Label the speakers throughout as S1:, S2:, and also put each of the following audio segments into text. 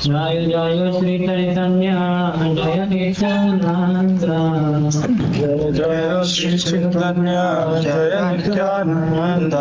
S1: जय जय श्री चैतन्य जय नित्यानंद
S2: जय जय श्री चैतन्य जय Nityanand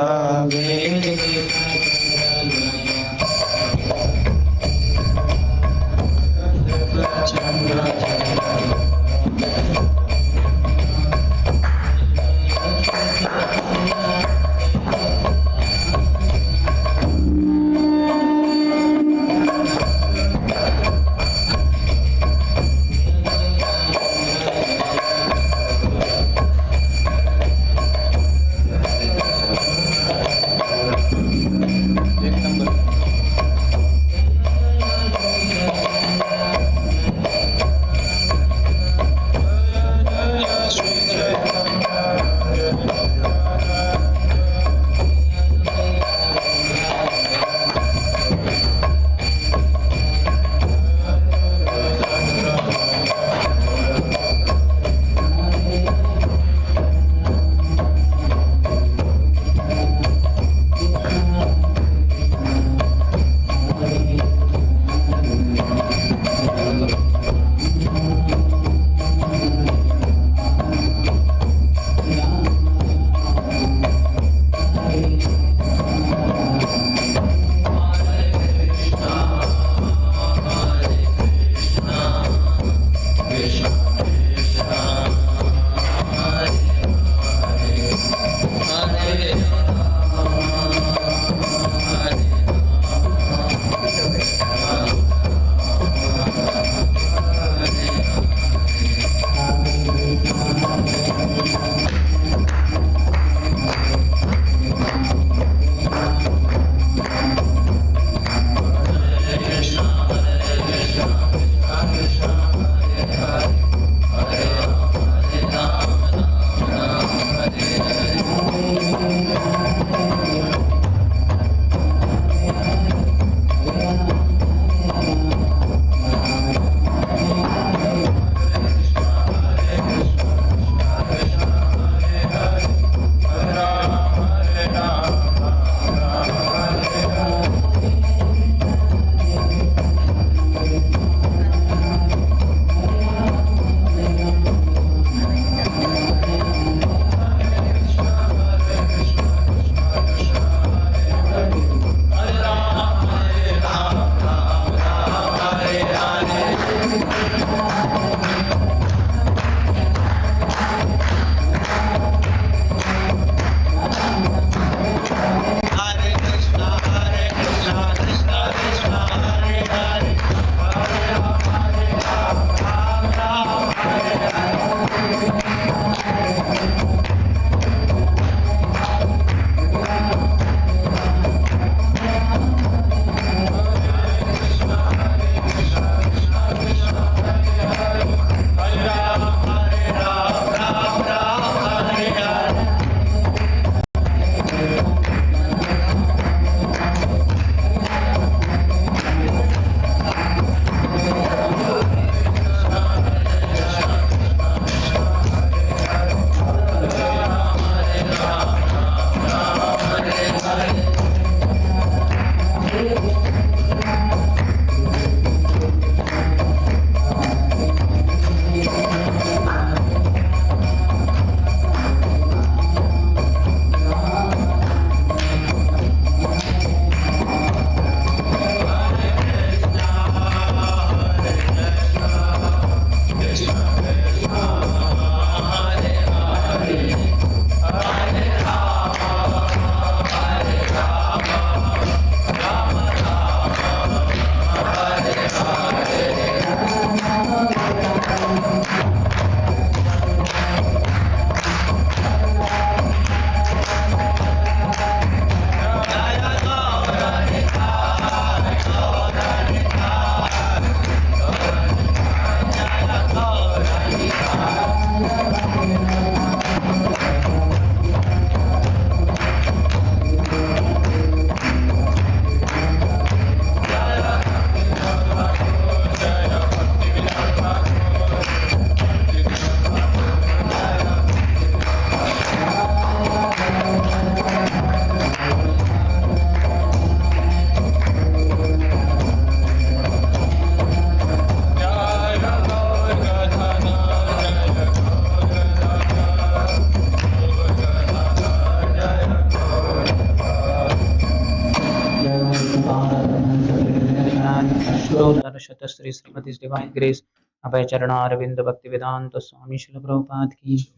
S1: Shata Sri Srimati's Divine Grace Abhay Charana Arvind Bhakti Vedanta Swami Srila Prabhupada ki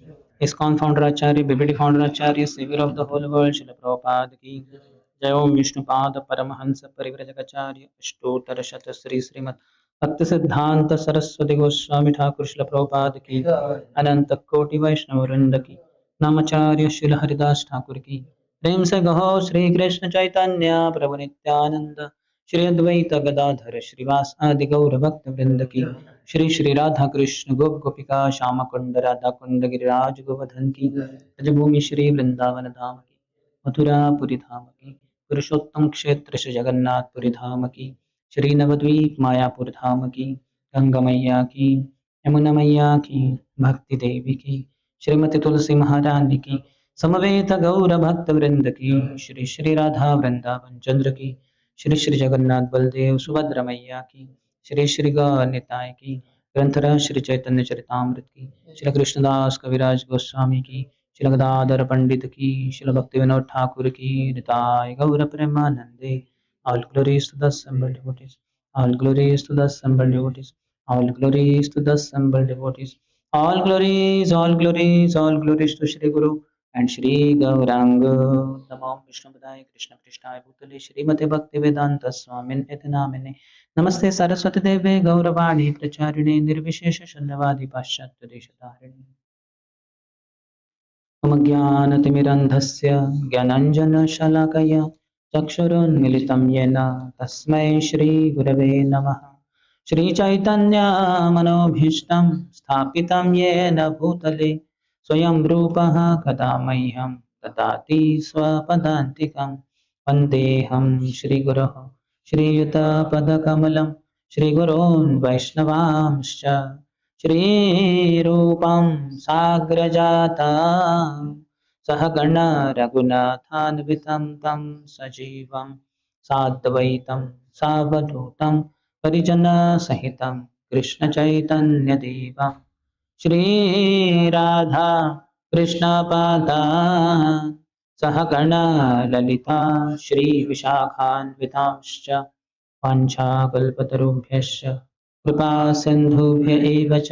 S1: ISKCON founder Acharya BBD founder Acharya Savior of the whole world Srila Prabhupada ki Jai Om Vishnupada Paramahansa Parivrajagacharya Ashtottara Shata Sri Srimat Bhakti Siddhanta Saraswati Goswami Thakur Srila Prabhupada ki Ananta Koti Vaishnava Vrinda ki Namacharya Srila Haridas Thakur ki प्रेम से कहो श्री कृष्ण चैतन्य प्रभु नित्यानंद श्री अद्वैत गदाधर श्रीवास आदि गौर भक्त वृंद की श्री श्री राधा कृष्ण गोप गोपिका श्याम कुंड राधा कुंड गिरिराज गोवर्धन की ब्रजभूमि श्री वृंदावन धाम की मथुरापुरी धाम की पुरुषोत्तम क्षेत्र श्री जगन्नाथपुरी धाम की श्री नवद्वीप मायापुर धाम की गंगा मैया की यमुना मैया की भक्ति देवी की श्रीमती तुलसी महारानी की समवेत गौर भक्त वृंद की श्री श्री राधा वृंदावन चंद्र की श्री श्री जगन्नाथ बलदेव सुभद्रा मैया की श्री श्री गौरनिताय की ग्रंथराज श्री चैतन्य चरितामृत की श्री कृष्णदास कविराज गोस्वामी की श्री गदाधर पंडित की श्री भक्ति विनोद ठाकुर की निताय गौर प्रेमानंदे all glories to the assembled devotees all glories to the assembled devotees all glories to the assembled devotees all glories to Shri Guru and Shri Gauranga Namo Vishnupadaya Krishna Krishnaya Bhutale Shrimate Bhakti Vedanta Swamin Iti Namine Namaste Saraswati Deve Gauravani Pracharine Nirvishesha Shunyavadi Paschatya Deshatarine मम ज्ञानतिमिरन्धस्य ज्ञानाञ्जनशलाकया चक्षुरुन्मिलितं येन तस्मै श्रीगुरवे नमः श्रीचैतन्यमनोभीष्टं स्थापितं येन भूतले स्वयं रूपः कदा मह्यं ददाति स्वपदान्तिकं वन्देऽहं श्रीगुरोः श्रीयुतपदकमलं श्रीगुरोन् वैष्णवांश्च श्रीरूपं साग्रजाता सहगण रघुनाथान्वितं तं सजीवं साद्वैतं सावधूतं परिजनसहितं कृष्णचैतन्यदेवं श्रीराधा कृष्णपादान् सहगण ललिता श्रीविशाखान्वितांश्च वाञ्छाकल्पतरुभ्यश्च कृपा सिन्धुभ्य एव च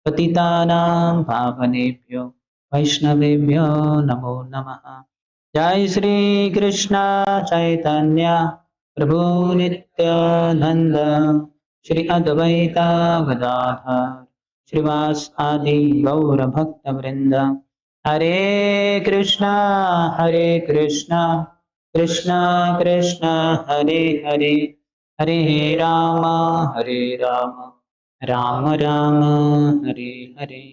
S1: पतितानां पावनेभ्यो वैष्णवेभ्यो नमो नमः जय श्री कृष्ण चैतन्य प्रभु नित्यानंद श्री अद्वैत गदाधर श्रीवास आदि गौर भक्त वृंद हरे कृष्णा कृष्णा कृष्णा हरे हरे हरे राम राम राम हरे हरे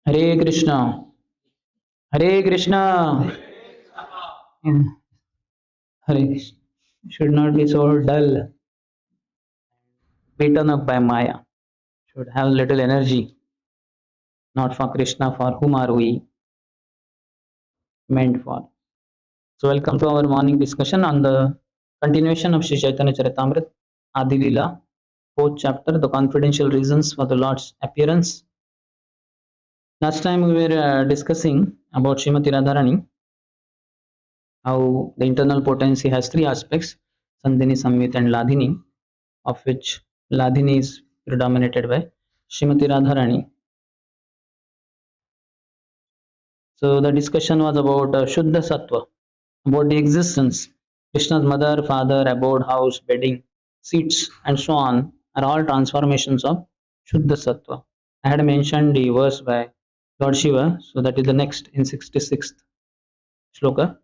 S1: हरे कृष्णा हरे Krishna should not be so dull beaten up by Maya should have little energy not for Krishna for whom are we meant for. So welcome to our morning discussion on the continuation of Sri Chaitanya Charitamrita Adi-lila, fourth chapter, the confidential reasons for the Lord's appearance. Last time we were discussing about Srimati Radharani, how the internal potency has three aspects, Sandhini, Samvit and Ladhini, of which Ladhini is predominated by Srimati Radharani. So the discussion was about Shuddha Sattva, about the existence. Krishna's mother, father, abode, house, bedding, seats, and so on are all transformations of Shuddha Sattva. I had mentioned the verse by Lord Shiva, so that is the next in 66th shloka.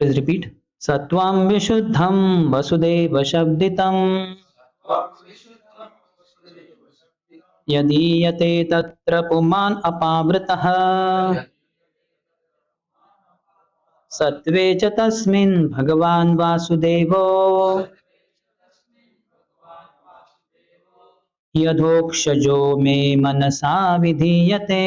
S1: Please repeat. Sattvam Vishuddham Vasudeva Shabditam Yadiyate Tatra Puman Apavritah सत्वे च तस्मिन् भगवान् वासुदेवो यथोक्षजो मे मनसा विधीयते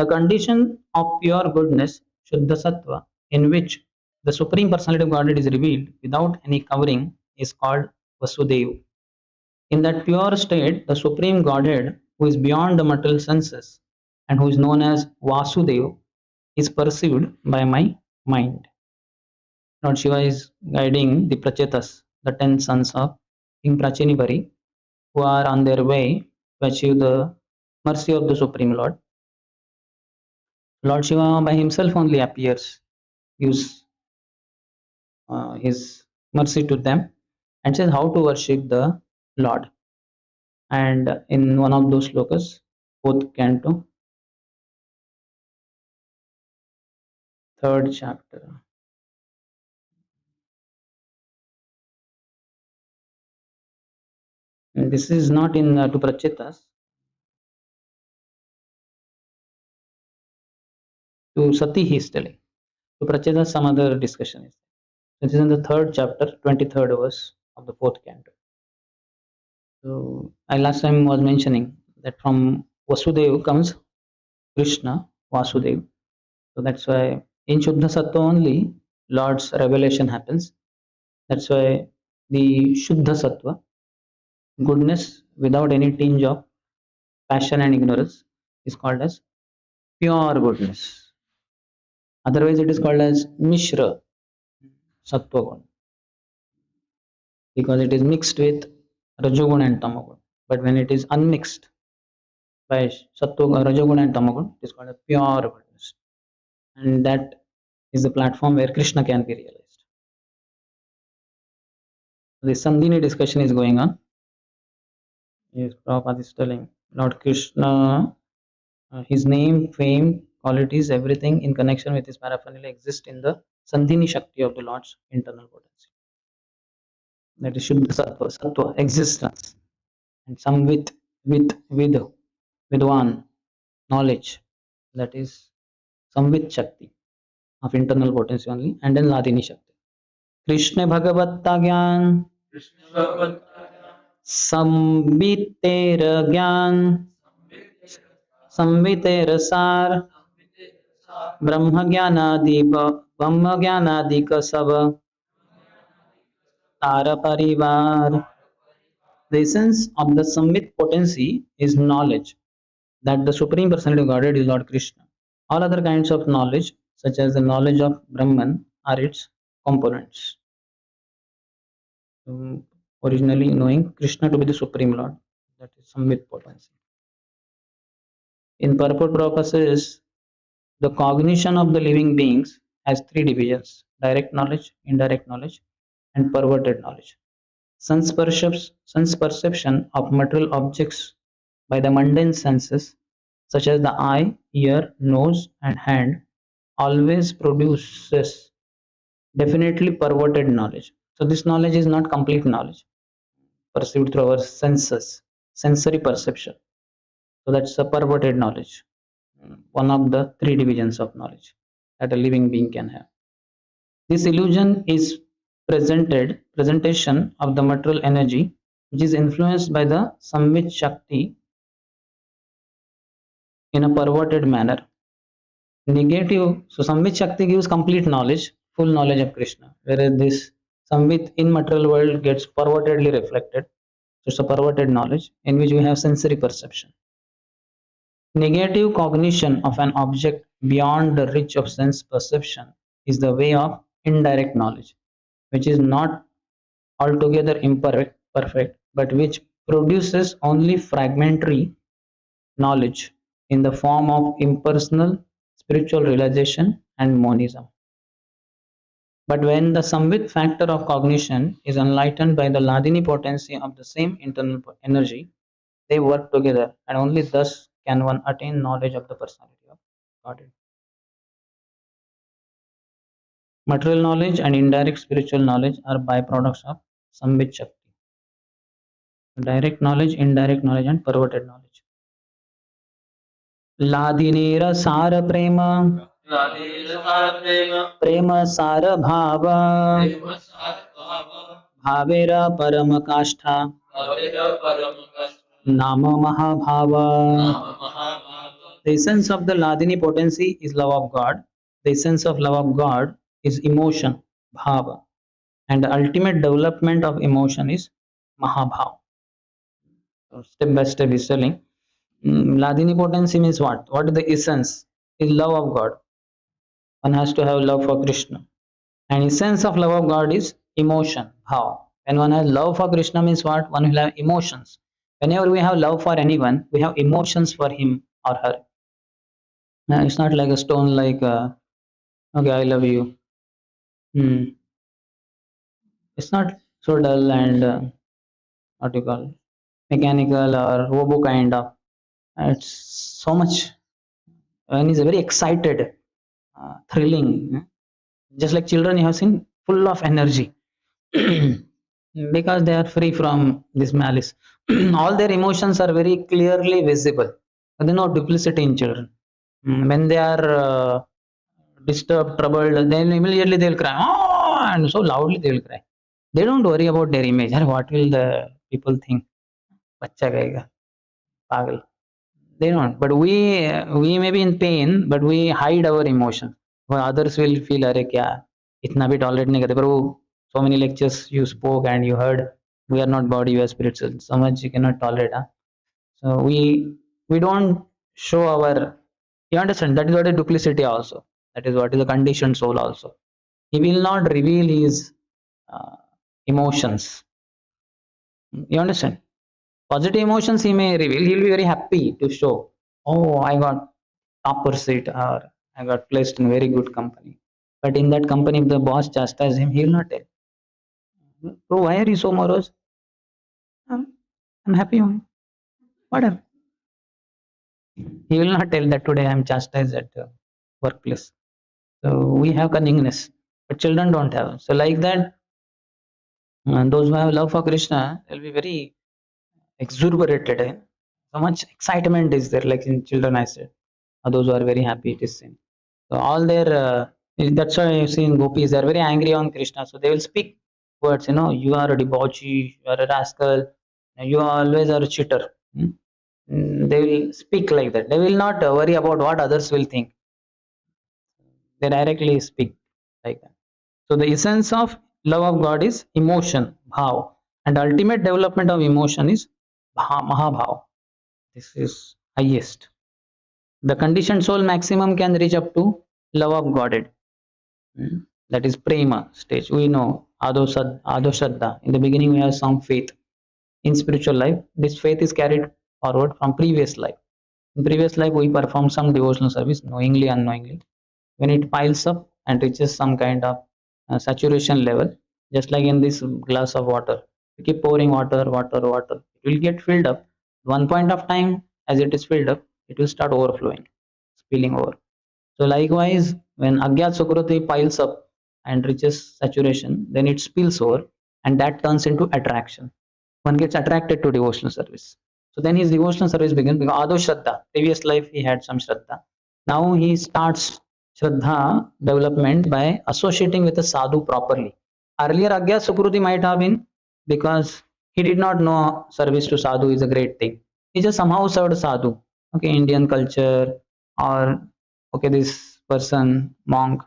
S1: The condition of pure goodness, Shuddha Sattva, in which the Supreme Personality of Godhead is revealed without any covering, is called Vasudeva. In that pure state, the Supreme Godhead, who is beyond the material senses and who is known as Vasudeva, is perceived by my mind. Lord Shiva is guiding the Prachetas, the 10 sons of King Prachinibari, who are on their way to achieve the mercy of the Supreme Lord. Lord Shiva by himself only appears, gives his mercy to them, and says how to worship the Lord. And in one of those slokas, fourth canto, third chapter. And this is not in to Prachetas, to Sati he is telling. To Prachetas, some other discussion is. This is in the third chapter, 23rd verse of the fourth canto. So I last time was mentioning that from Vasudeva comes Krishna, Vasudeva. So that's why in Shuddha Sattva only Lord's revelation happens. That's why the Shuddha Sattva, goodness without any tinge of passion and ignorance, is called as pure goodness. Otherwise, it is called as Mishra Sattva Gun, because it is mixed with Rajogun and Tamagun. But when it is unmixed by Sattva, Rajogun and Tamagun, it is called a pure goodness. And that is the platform where Krishna can be realized. The Sandhini discussion is going on. Yes, Prabhupada is telling Lord Krishna, his name, fame, qualities, everything in connection with his paraphernalia exist in the Sandhini Shakti of the Lord's internal potency. That is Shuddha Sattva, Sattva, existence. And some with Vidwan, knowledge. That is Samvit Shakti of internal potency only. And then Ladini Shakti. Krishna Bhagavatta Gyan, Sambitera Gyan, Sambitera Sar, Brahma Jnanadi ka sab Tara Parivar. The essence of the Sambit potency is knowledge that the Supreme Personality of Godhead is Lord Krishna. All other kinds of knowledge, such as the knowledge of Brahman, are its components. Originally knowing Krishna to be the Supreme Lord, that is Sambit potency. In purport, Prabhupada says the cognition of the living beings has three divisions: direct knowledge, indirect knowledge, and perverted knowledge. Sense perception of material objects by the mundane senses, such as the eye, ear, nose, and hand, always produces definitely perverted knowledge. So this knowledge is not complete knowledge perceived through our senses, sensory perception. So that's a perverted knowledge, one of the three divisions of knowledge that a living being can have. This illusion is presentation of the material energy, which is influenced by the Samvit Shakti in a perverted manner. Negative, so Samvit Shakti gives complete knowledge, full knowledge of Krishna, whereas this Samvit in material world gets pervertedly reflected. So it's a perverted knowledge in which we have sensory perception. Negative cognition of an object beyond the reach of sense perception is the way of indirect knowledge, which is not altogether perfect, but which produces only fragmentary knowledge in the form of impersonal spiritual realization and monism. But when the Samvit factor of cognition is enlightened by the Ladini potency of the same internal energy, they work together, and only thus can one attain knowledge of the personality of Godhead. Material knowledge and indirect spiritual knowledge are byproducts of Samvit Shakti. Direct knowledge, indirect knowledge, and perverted knowledge. Ladinera Sara Prema, Prema Sara Bhava, Bhavera Parama Kashtha, Nama Mahabhava. The essence of the Ladini potency is love of God. The essence of love of God is emotion, bhava. And the ultimate development of emotion is mahabhava. So step by step is telling. Ladini potency means what? What is the essence? Is love of God. One has to have love for Krishna. And essence of love of God is emotion. How? When one has love for Krishna means what? One will have emotions. Whenever we have love for anyone, we have emotions for him or her. It's not like a stone like, okay, I love you. Hmm. It's not so dull and what you call mechanical or robo kind of. It's so much. One is very excited, thrilling. Just like children, you have seen full of energy because they are free from this malice. All their emotions are very clearly visible. There is no duplicity in children. When they are disturbed, troubled, then immediately they'll cry, oh, and so loudly they'll cry. They don't worry about their image. "Arey, what will the people think? बच्चा कहेगा, पागल." They don't. But we may be in pain, but we hide our emotions. Well, others will feel, अरे क्या इतना भी tolerate नहीं करते. Prabhu, so many lectures you spoke and you heard. We are not body, we are spiritual. So much you cannot tolerate. Huh? So we don't show our. You understand? That is what is duplicity also. That is what is the conditioned soul also. He will not reveal his uh, emotions. You understand? Positive emotions he may reveal. He will be very happy to show. Oh, I got upper seat or I got placed in very good company. But in that company, if the boss chastises him, he will not tell. Bro, why are you so morose? I'm happy. Whatever. He will not tell that today I'm chastised at the workplace. So we have cunningness, but children don't have. So like that, those who have love for Krishna will be very exuberated. So much excitement is there, like in children, I said. Those who are very happy, it is seen. So all their that's why you see in gopis, they are very angry on Krishna. So they will speak words, you are a debauchee, you are a rascal, you always are a cheater. They will speak like that. They will not worry about what others will think. They directly speak like that. So the essence of love of God is emotion, bhav, and ultimate development of emotion is mahabhav. This is highest. The conditioned soul maximum can reach up to love of Godhead. That is prema stage. We know ado shraddha. In the beginning, we have some faith. In spiritual life, this faith is carried forward from previous life. In previous life, we perform some devotional service, knowingly, unknowingly. When it piles up and reaches some kind of saturation level, just like in this glass of water, you keep pouring water, water, water. It will get filled up. One point of time, as it is filled up, it will start overflowing, spilling over. So likewise, when Agyat Sukriti piles up and reaches saturation, then it spills over and that turns into attraction. One gets attracted to devotional service. So then his devotional service begins because Ado Shraddha, previous life he had some Shraddha. Now he starts Shraddha development by associating with a sadhu properly. Earlier Agyat Sukriti might have been because he did not know service to sadhu is a great thing. He just somehow served sadhu. Okay, Indian culture, or okay, this person, monk,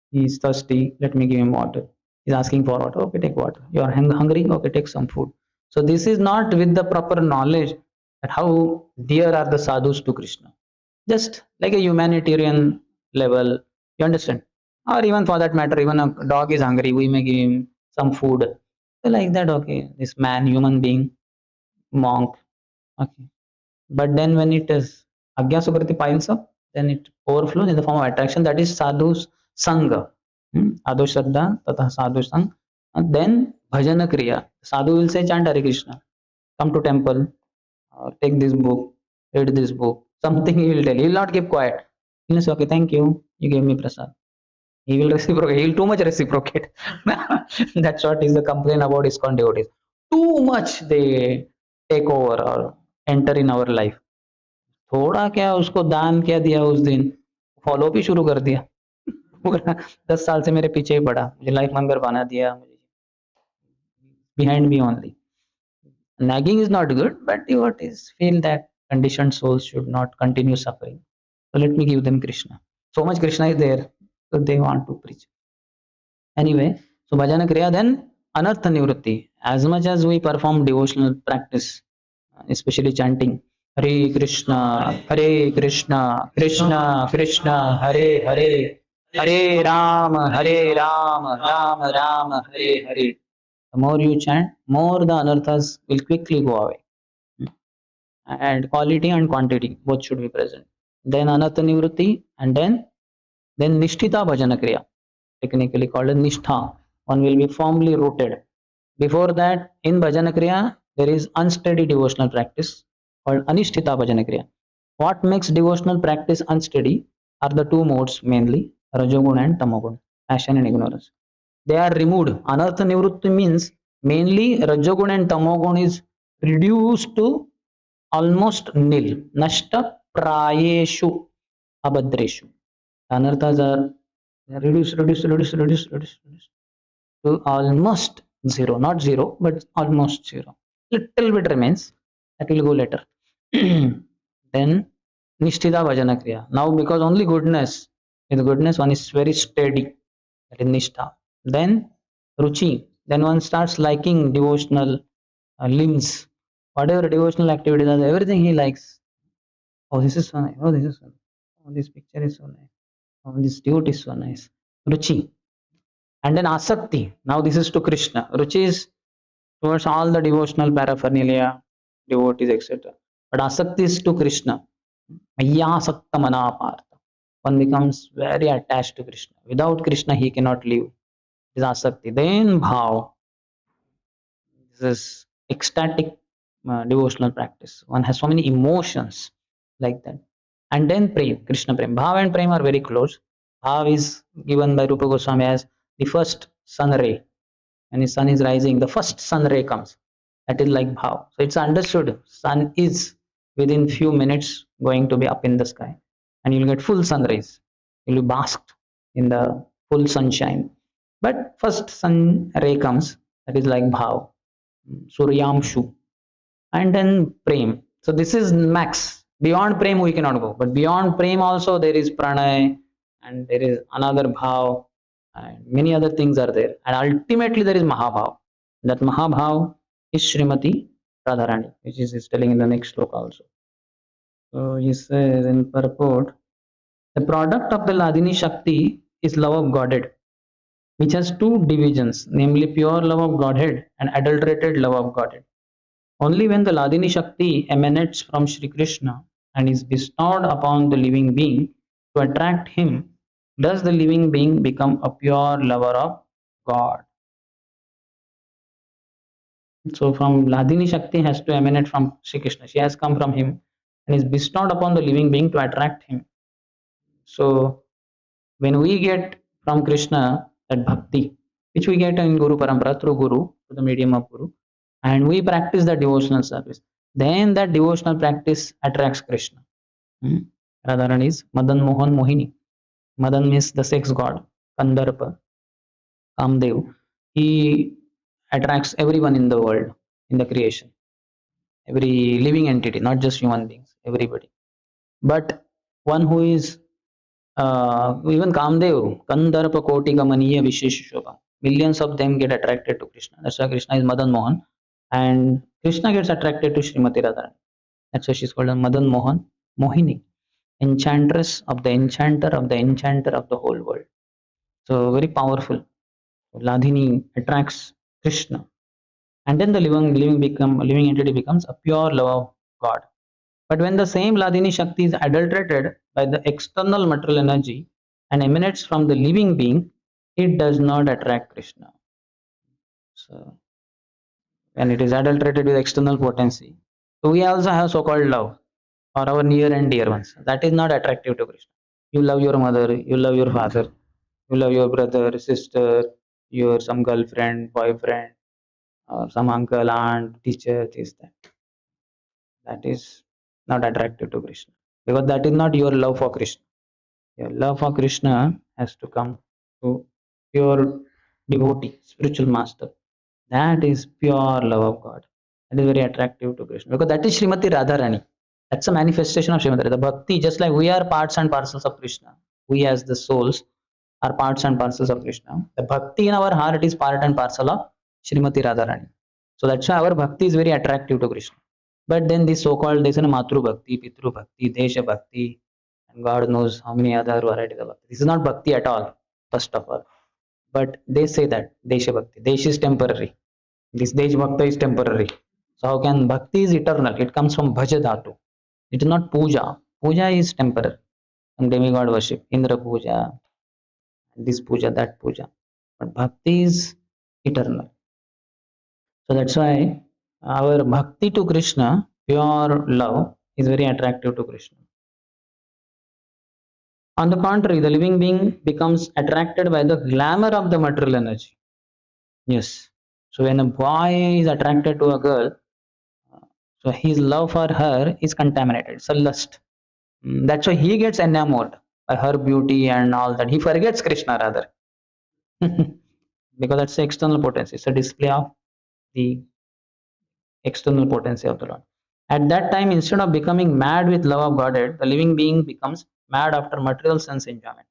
S1: he's thirsty, let me give him water. He's asking for water, okay, take water. You are hungry, okay, take some food. So this is not with the proper knowledge that how dear are the sadhus to Krishna. Just like a humanitarian level, you understand? Or even for that matter, even a dog is hungry, we may give him some food. So like that, okay, this man, human being, monk, okay. But then when it is Agya Sukriti piles up, then it overflows in the form of attraction. That is sadhu's sangha. Ado Shraddha Tata Sadhu Sang. And then Bhajana Kriya. Sadhu will say, chant Hare Krishna. Come to temple. Take this book. Read this book. Something he will tell. He will not keep quiet. He will say, okay, thank you. You gave me prasad. He will reciprocate. He will too much reciprocate. That's what is the complaint about ISKCON devotees. Too much they take over or enter in our life. थोड़ा क्या उसको दान क्या दिया उस दिन, follow भी शुरू कर दिया। पूरा 10 साल से मेरे पीछे ही पड़ा, मुझे लाइफ मेंबर बना दिया, मुझे behind me only. Nagging is not good, but devotees feel that conditioned souls should not continue suffering. So let me give them Krishna. So much Krishna is there, so they want to preach. Anyway, so bhajana kriya, then anartha nivritti. As much as we perform devotional practice, especially chanting Hare Krishna, Hare Krishna, Krishna Krishna, Hare Hare, Hare Ram, Rama Rama, Hare Hare. The more you chant, more the anarthas will quickly go away. And quality and quantity both should be present. Then anartha nivritti, and then nishtita bhajana kriya, technically called as nishtha. One will be firmly rooted. Before that, in bhajana kriya, there is unsteady devotional practice called anishtita bhajana kriya. What makes devotional practice unsteady are the two modes mainly, rajogun and tamogun, passion and ignorance. They are removed. Anartha nivrutti means mainly rajogun and tamogun is reduced to almost nil. Nashta prayeshu abhadreshu. Anarthas are reduced to almost zero. Not zero, but almost zero. Little bit remains. That will go later. Then Nishtita Bhajana Kriya. Now because only goodness, with goodness one is very steady. That is Nishtha. Then Ruchi. Then one starts liking devotional limbs. Whatever devotional activities are, everything he likes. Oh, this is so nice. Oh, this is so nice. Oh, this picture is so nice. Oh, this dude is so nice. Ruchi. And then Asakti. Now this is to Krishna. Ruchi is towards all the devotional paraphernalia, devotees, etc. But Asakti is to Krishna. Mayyasakta manapartha. One becomes very attached to Krishna. Without Krishna, he cannot live. It is Asakti. Then Bhav. This is ecstatic devotional practice. One has so many emotions like that. And then Prem, Krishna Prem. Bhav and Prem are very close. Bhav is given by Rupa Goswami as the first sun ray. When the sun is rising, the first sun ray comes. That is like Bhav. So it's understood. Sun is within few minutes going to be up in the sky. And you'll get full sun rays. You'll be basked in the full sunshine. But first sun ray comes. That is like Bhav. Suryamshu. And then Prem. So this is max. Beyond Prem we cannot go. But beyond Prem also there is Pranay and there is another Bhav and many other things are there. And ultimately there is Mahabhav. That Mahabhav is Srimati Radharani, which is telling in the next sloka also. So he says in purport, the product of the Ladini Shakti is love of Godhead, which has two divisions, namely pure love of Godhead and adulterated love of Godhead. Only when the Ladini Shakti emanates from Sri Krishna and is bestowed upon the living being to attract him, does the living being become a pure lover of God. So from Ladini Shakti has to emanate from Sri Krishna. She has come from him and is bestowed upon the living being to attract him. So when we get from Krishna that bhakti, which we get in Guru Parampara through Guru, through the medium of Guru, and we practice the devotional service, then that devotional practice attracts Krishna. Radharani is Madan Mohan Mohini. Madan means the sex god, Kandarpa, Kamdev. He attracts everyone in the world, in the creation, every living entity, not just human beings, everybody. But one who is even Kamdev, Kandarpa Koti Kamaniya Vishesh Shobha, millions of them get attracted to Krishna. That's why Krishna is Madan Mohan, and Krishna gets attracted to Srimati Radharani. That's why she's called Madan Mohan Mohini, enchantress of the enchanter of the enchanter of the whole world. So very powerful. Ladini attracts Krishna, and then the living entity becomes a pure love of God. But when the same Ladini Shakti is adulterated by the external material energy and emanates from the living being, it does not attract Krishna. So when it is adulterated with external potency, so we also have so-called love for our near and dear ones. That is not attractive to Krishna. You love your mother, you love your father, you love your brother, sister, your some girlfriend, boyfriend, or some uncle, aunt, teacher, this, that. That is not attractive to Krishna. Because that is not your love for Krishna. Your love for Krishna has to come to pure devotee, spiritual master. That is pure love of God. That is very attractive to Krishna. Because that is Srimati Radharani. That's a manifestation of Srimati. The bhakti, just like we are parts and parcels of Krishna, we as the souls are parts and parcels of Krishna. The bhakti in our heart is part and parcel of Srimati Radharani. So that's why our bhakti is very attractive to Krishna. But then this so-called this is Matru Bhakti, Pitru Bhakti, Desha Bhakti, and God knows how many other varieties of bhakti. This is not bhakti at all, first of all. But they say that Desha Bhakti. Desh is temporary. This Desh Bhakti is temporary. So how can bhakti is eternal? It comes from Bhaja Dhatu. It is not puja. Puja is temporary. Some demigod worship, Indra puja, this puja, that puja. But bhakti is eternal. So that's why our bhakti to Krishna, pure love, is very attractive to Krishna. On the contrary, the living being becomes attracted by the glamour of the material energy. Yes. So when a boy is attracted to a girl, so his love for her is contaminated. It's a lust. That's why he gets enamored by her beauty and all that. He forgets Krishna rather. Because that's the external potency. It's a display of the external potency of the Lord. At that time, instead of becoming mad with love of Godhead, the living being becomes mad after material sense enjoyment.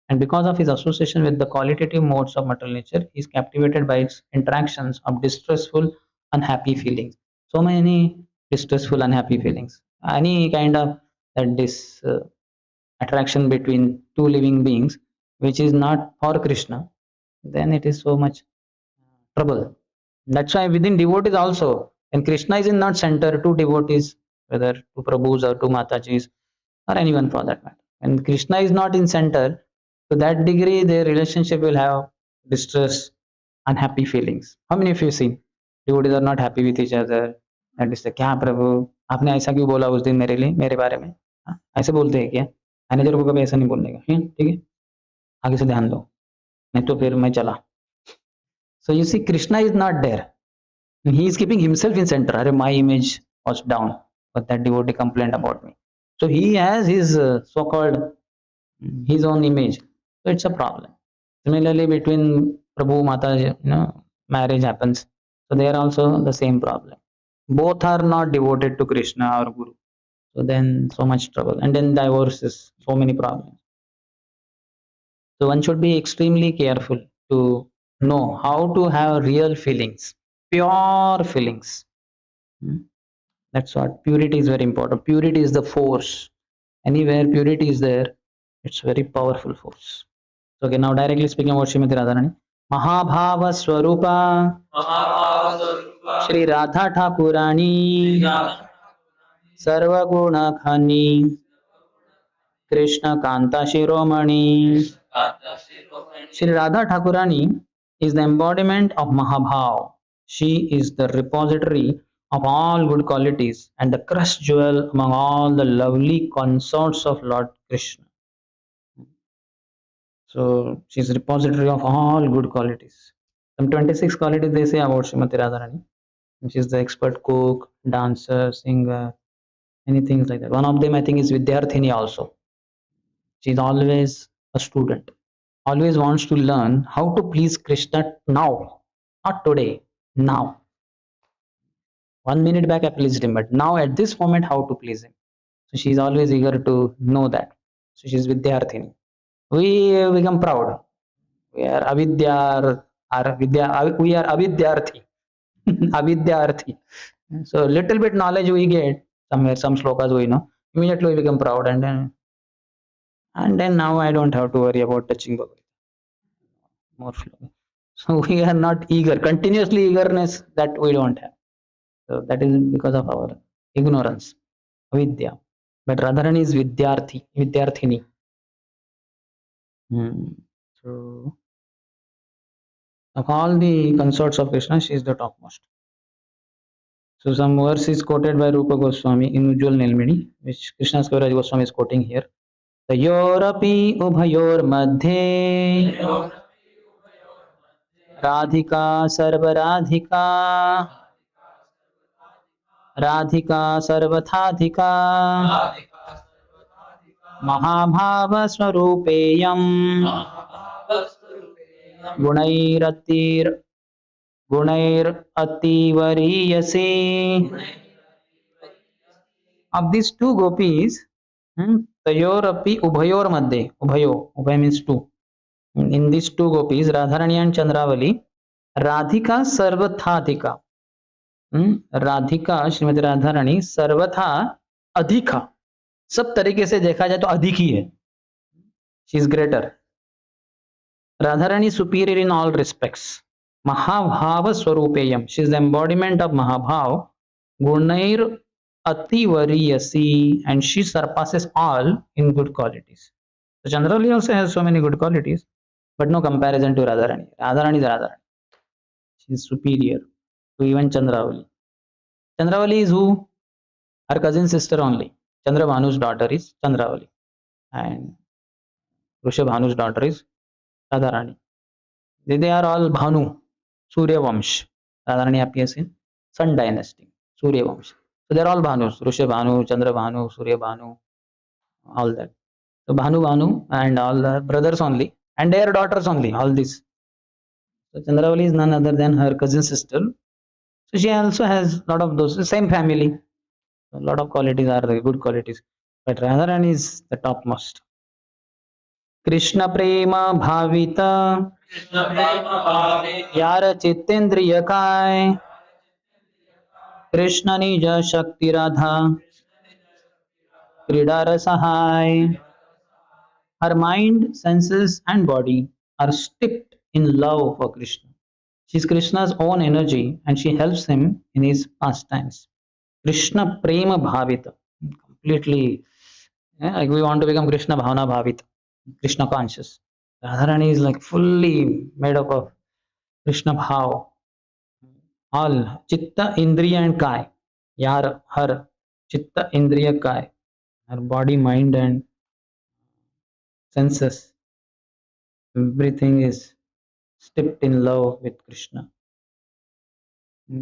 S1: And because of his association with the qualitative modes of material nature, he is captivated by its interactions of distressful, unhappy feelings. So many distressful, unhappy feelings. Any kind of that this attraction between two living beings, which is not for Krishna, then it is so much trouble. That's why within devotees also, when Krishna is in not center, two devotees, whether two Prabhus or two Matajis or anyone for that matter, when Krishna is not in center, to that degree their relationship will have distress, unhappy feelings. How many of you seen devotees are not happy with each other? That is the क्या प्रभु आपने ऐसा क्यों बोला उस दिन मेरे लिए मेरे बारे में ऐसे बोलते हैं क्या मैनेजर को कभी ऐसा नहीं बोलने का ठीक है आगे से ध्यान दो नहीं तो फिर मैं चला so you see Krishna is not there. He is keeping himself in center. My image was down, but that devotee complained about me. So he has his so-called his own image. So it's a problem. Similarly, between Prabhu Mata, marriage happens. So they are also the same problem. Both are not devoted to Krishna or Guru. So then so much trouble. And then divorces, so many problems. So one should be extremely careful to know how to have real feelings, pure feelings. That's what purity is very important. Purity is the force. Anywhere purity is there, it's very powerful force. So, okay, now directly speaking about Srimati Radharani. Mahabhava Swarupa Shri Radha Thakurani Sarva Guna Khani Krishna Kanta Shiromani. Shri Radha Thakurani is the embodiment of Mahabhav. She is the repository of all good qualities and the crushed jewel among all the lovely consorts of Lord Krishna. So she is repository of all good qualities. Some 26 qualities they say about Srimati Radharani. She is the expert cook, dancer, singer, many things like that. One of them I think is Vidyarthini also. She is always a student, always wants to learn how to please Krishna now, not today, now. 1 minute back I pleased him, but now at this moment how to please him. So she is always eager to know that. So she is Vidyarthini. We become proud. We are avidyar, we are avidyarthi. Avidyarthi. So little bit knowledge we get somewhere, some slokas we know. Immediately we become proud, and then now I don't have to worry about touching Bhagavad. More flow. So we are not eager, continuously eagerness that we don't have. So that is because of our ignorance, vidya. But Radharani is Vidyarthi, Vidyarthini. So of all the consorts of Krishna, she is the topmost. So some verse is quoted by Rupa Goswami in Ujjwal Nilmani, which Krishna Kaviraj Goswami is quoting here. Tayораपि उभयोर्मध्ये Radhika सर्वराधिका Radhika सर्वथाधिका महाभावस्वरूपेयं गुणैरतिर् गुणैरतिवरीयसे of these two gopis, tayorapi ubhayor madhye, ubhay means two. In these two gopis, Radharani and Chandravali, Radhika sarvathadhika. Radhika Shrimati Radha Rani सर्वथा अधिका, सब तरीके से देखा जाए तो अधिक ही है. She is greater. Radha Rani superior in all respects. महाभाव स्वरूपेयम, she is the embodiment of mahabhava. गुणैर अतिवरीयसी, and she surpasses all in good qualities. So Chandravali also has so many good qualities, but no comparison to Radharani. Radharani is Radharani. She is superior to even Chandravali. Chandravali is who? Her cousin sister only. Chandrabhanu's daughter is Chandravali, and Rishabhanu's daughter is Radharani. They are all Bhanu, Surya Vamsh. Radharani appears in Sun dynasty, Surya Vamsh. So they are all Bhanus, Rishabhanu, Chandrabhanu, Surya Bhanu, all that. So Bhanu Bhanu and all the brothers only, and their daughters only, all this. So Chandravali is none other than her cousin sister. So she also has a lot of those, same family. A lot of qualities are the good qualities, but Radharani is the topmost. Krishna prema bhavita यार चित्तेंद्रिय काय, कृष्ण निज शक्ति राधा क्रीडा रसहाय. Her mind, senses, and body are steeped in love for Krishna. She is Krishna's own energy, and she helps him in his pastimes. Krishna prema bhavita, completely. Like we want to become Krishna bhavana bhavita, Krishna conscious. Radharani is like fully made up of Krishna bhav. All chitta, indriya, and kai. Yar, her chitta, indriya, kai. Her body, mind, and senses. Everything is steeped in love with Krishna.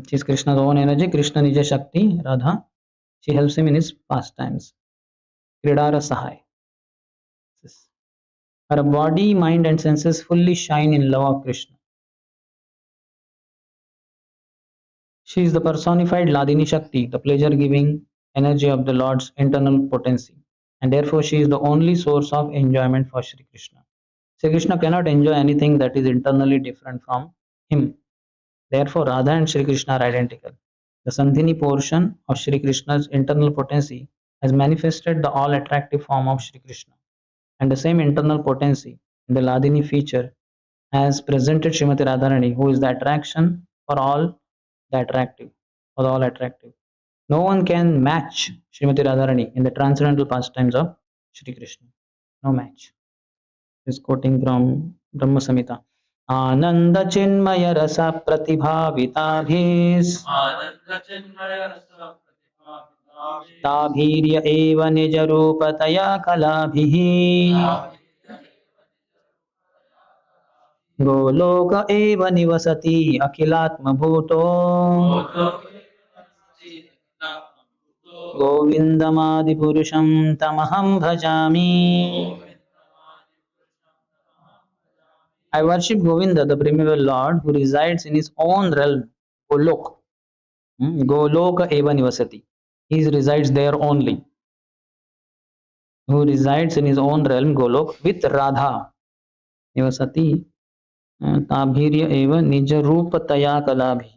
S1: She is Krishna's own energy. Krishna Nija Shakti, Radha. She helps him in his pastimes. Kridara Sahai. Her body, mind, and senses fully shine in love of Krishna. She is the personified Ladini Shakti, the pleasure giving energy of the Lord's internal potency, and therefore she is the only source of enjoyment for Sri Krishna. Sri Krishna cannot enjoy anything that is internally different from him. Therefore, Radha and Sri Krishna are identical. The Sandhini portion of Sri Krishna's internal potency has manifested the all attractive form of Sri Krishna, and the same internal potency in the Ladini feature has presented Srimati Radharani, who is the attraction for all the attractive, for all attractive. No one can match Srimati Radharani in the transcendental pastimes of Sri Krishna. No match. This is quoting from Brahma Samhita. Ananda Chinmaya Rasa Pratibhavitabhis Tabhirya Eva Nijarupataya Kalabhihi Goloka Eva Nivasati Akhilatma Bhuto Govindamadi Purusham Tamaham Bhajami. I worship Govinda, the primeval Lord, who resides in his own realm, Golok. Goloka Eva Nivasati. He resides there only. Who resides in his own realm, Golok, with Radha. Nivasati. Tabhirya Eva Nijarupataya Kalabhi.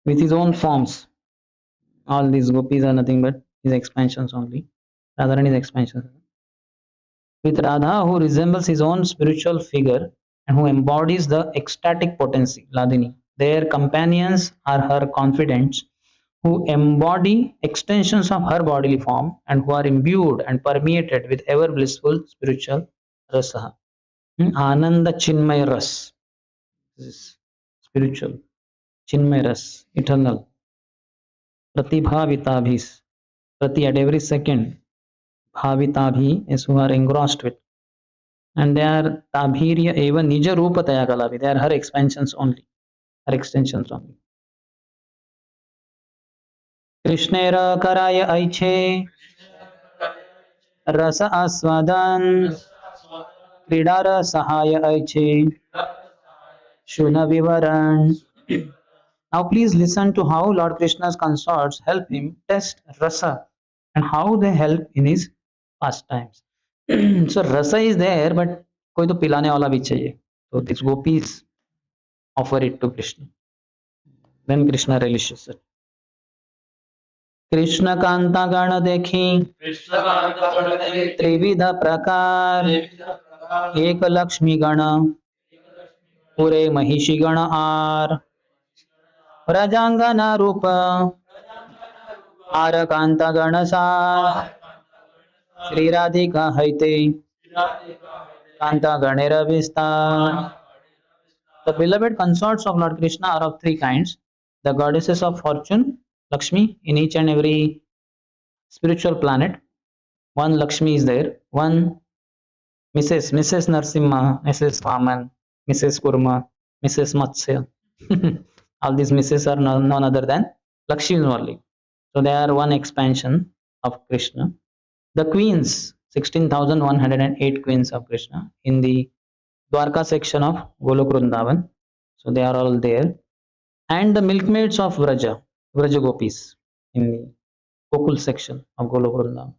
S1: With his own forms. All these gopis are nothing but his expansions only. Radharani's expansions. With Radha, who resembles his own spiritual figure and who embodies the ecstatic potency, Ladini. Their companions are her confidants, who embody extensions of her bodily form and who are imbued and permeated with ever blissful spiritual rasa. Ananda Chinmay Ras. This is spiritual. Chinmay Ras, eternal. Pratibhavitabhis. Prati at every second. Bhavitabhi is who are engrossed with. And they are Tabhirya Eva Nija Rupa Tayakalavi. They are her expansions only, her extensions only. Krishnera Karaya Aiche Rasa Aswadan Kridara Sahaya Aiche Shuna Vivaran Now please listen to how Lord Krishna's consorts help him test rasa and how they help in his pastimes. So rasa is there, but कोई तो पिलाने वाला भी चाहिए. So these gopis offer it to Krishna. Then Krishna relishes it. Krishna Kanta गण देखी त्रिविध प्रकार एक लक्ष्मी गण पुरे महिषी गण आर प्रजांगना रूप आर कांता गण सार श्री राधिका हैते कांता गणेर विस्तार. The beloved consorts of Lord Krishna are of three kinds: the goddesses of fortune, Lakshmi, in each and every spiritual planet. One Lakshmi is there, one Mrs. Narsimha, Mrs. Vaman, Mrs. Kurma, Mrs. Matsya. All these Mrs. are none other than Lakshmi only. So they are one expansion of Krishna. The queens, 16,108 queens of Krishna in the Dwarka section of Golok Vrindavan. So they are all there. And the milkmaids of Vraja Gopis in the Gokul section of Golok Vrindavan,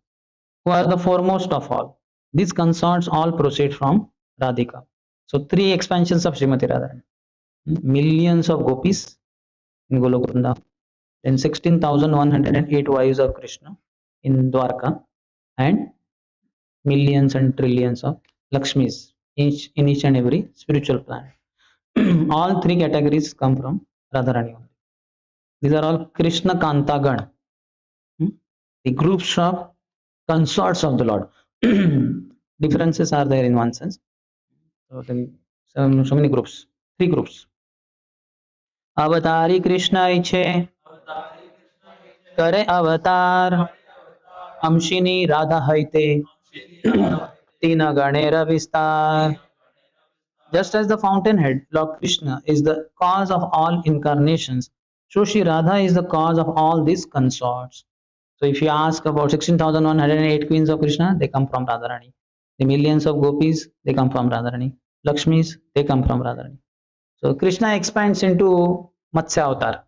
S1: who are the foremost of all. These consorts all proceed from Radhika. So three expansions of Srimati Radharani. Millions of gopis in Golok Vrindavan. Then 16,108 wives of Krishna in Dwarka, and millions and trillions of Lakshmis in each and every spiritual planet. All three categories come from Radharani only. These are all Krishna Kantagan, the groups of consorts of the Lord. Differences are there in one sense. So, so many groups, three groups. Avatari Krishna iche करे अवतार अंशिनी राधा हैते तीन गणेर विस्तार. Just as the fountainhead, Lord Krishna, is the cause of all incarnations, so Shri Radha is the cause of all these consorts. So if you ask about 16,108 queens of Krishna, they come from Radharani. The millions of gopis, they come from Radharani. Lakshmis, they come from Radharani. So Krishna expands into Matsya avatar.